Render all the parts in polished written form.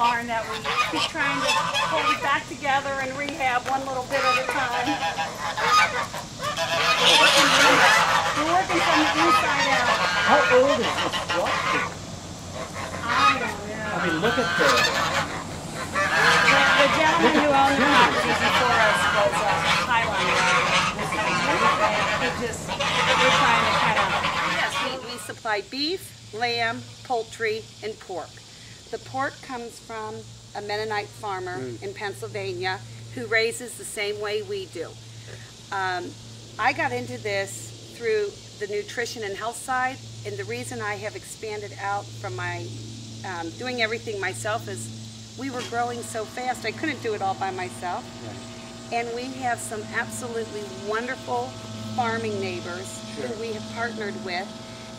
barn that we keep trying to hold it back together and rehab one little bit at a time. We're working from the inside out. How old is this structure? I don't know. I mean, look at the gentleman who owned the property before us was Highlander. We're trying to kind of... Yes, we supply beef, lamb, poultry, and pork. The pork comes from a Mennonite farmer in Pennsylvania who raises the same way we do. I got into this through the nutrition and health side, and the reason I have expanded out from my doing everything myself is we were growing so fast I couldn't do it all by myself. Right. And we have some absolutely wonderful farming neighbors who we have partnered with,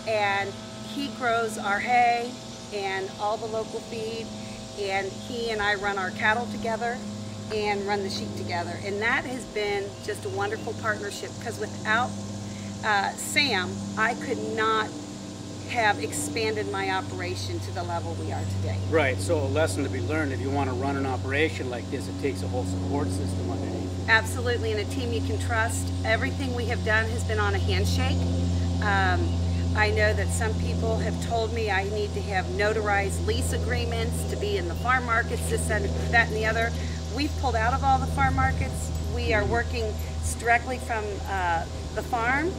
and he grows our hay and all the local feed, and he and I run our cattle together and run the sheep together, and that has been just a wonderful partnership, because without Sam, I could not have expanded my operation to the level we are today. Right, so a lesson to be learned, if you want to run an operation like this, it takes a whole support system underneath. Absolutely, and a team you can trust. Everything we have done has been on a handshake. I know that some people have told me I need to have notarized lease agreements to be in the farm markets, this and that and the other. We've pulled out of all the farm markets. We are working directly from the farm,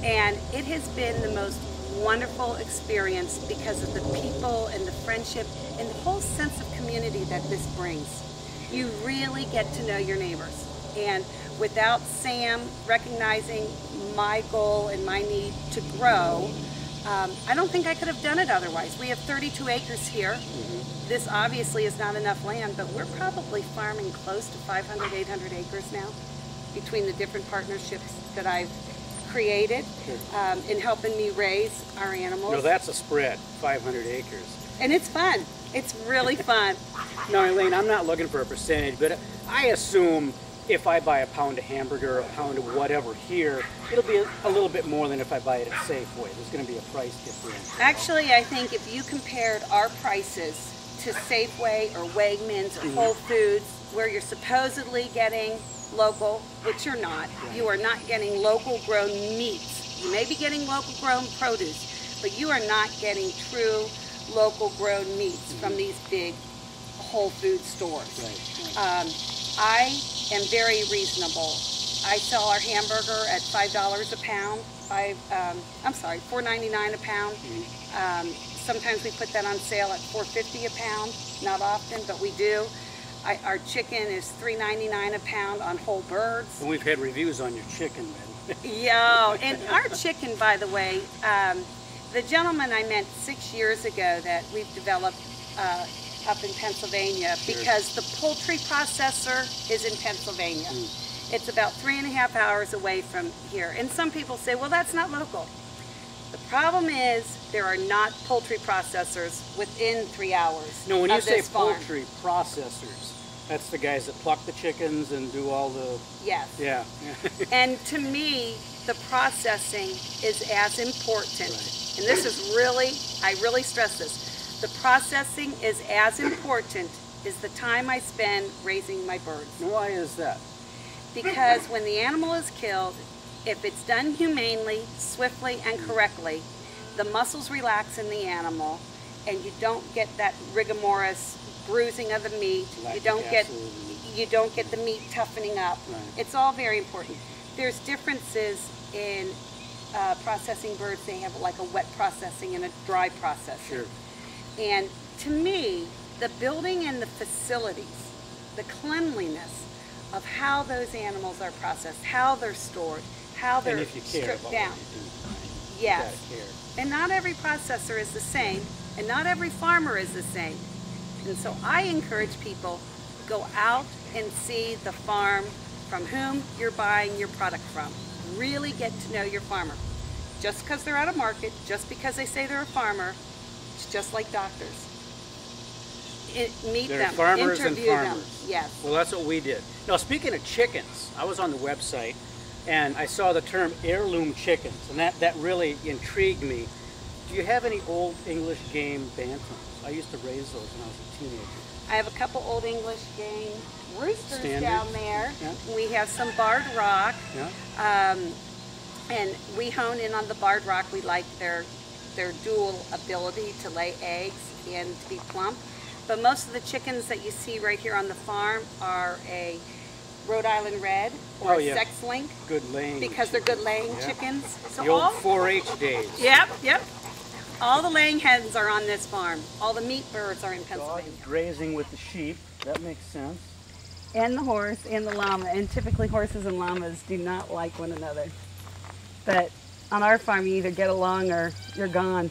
and it has been the most wonderful experience because of the people and the friendship and the whole sense of community that this brings. You really get to know your neighbors, and without Sam recognizing my goal and my need to grow, I don't think I could have done it otherwise. We have 32 acres here. This obviously is not enough land, but we're probably farming close to 500, 800 acres now between the different partnerships that I've created in helping me raise our animals. No, that's a spread, 500 acres. And it's fun. It's really fun. No, Elaine, I'm not looking for a percentage, but I assume if I buy a pound of hamburger or a pound of whatever here, it'll be a little bit more than if I buy it at Safeway. There's going to be a price difference. Actually, I think if you compared our prices to Safeway or Wegmans or Whole Foods, where you're supposedly getting local, which you're not. You are not getting local grown meats. You may be getting local grown produce, but you are not getting true local grown meats from these big Whole Food stores. I am very reasonable. I sell our hamburger at $5 a pound. I'm sorry, $4.99 a pound. Sometimes we put that on sale at $4.50 a pound. Not often, but we do. Our chicken is $3.99 a pound on whole birds. And we've had reviews on your chicken, man. Yeah, and our chicken, by the way, the gentleman I met 6 years ago that we've developed up in Pennsylvania, because the poultry processor is in Pennsylvania. It's about 3.5 hours away from here. And some people say, well, that's not local. The problem is there are not poultry processors within 3 hours. No, when you say farm. poultry processors, that's the guys that pluck the chickens and do all the... Yes. Yeah. And to me, the processing is as important. And this is really, I really stress this. The processing is as important as the time I spend raising my birds. Why is that? Because when the animal is killed, if it's done humanely, swiftly, and correctly, the muscles relax in the animal, and you don't get that rigomoris bruising of the meat. You don't get the meat toughening up. It's all very important. There's differences in processing birds. They have like a wet processing and a dry processing. And to me, the building and the facilities, the cleanliness of how those animals are processed, how they're stored, how they're stripped down. Yes. And not every processor is the same, and not every farmer is the same. And so I encourage people, go out and see the farm from whom you're buying your product from. Really get to know your farmer. Just because they're out of market, just because they say they're a farmer, it's just like doctors. Meet them, farmers interview and farmers. them. Yes. Well, that's what we did. Now, speaking of chickens, I was on the website and I saw the term heirloom chickens, and that really intrigued me. Do you have any old English game bantams? I used to raise those when I was a teenager. I have a couple Old English game roosters Standard. down there. Yeah. We have some barred rock. Yeah. And we hone in on the barred rock. We like their dual ability to lay eggs and to be plump. But most of the chickens that you see right here on the farm are a Rhode Island Red or Oh, yeah. Sex Link Good laying. because they're good laying Yeah. chickens. So The old 4-H days. Yep. All the laying hens are on this farm. All the meat birds are in Dog Pennsylvania. is grazing with the sheep. That makes sense. And the horse and the llama. And typically horses and llamas do not like one another. But on our farm, you either get along or you're gone.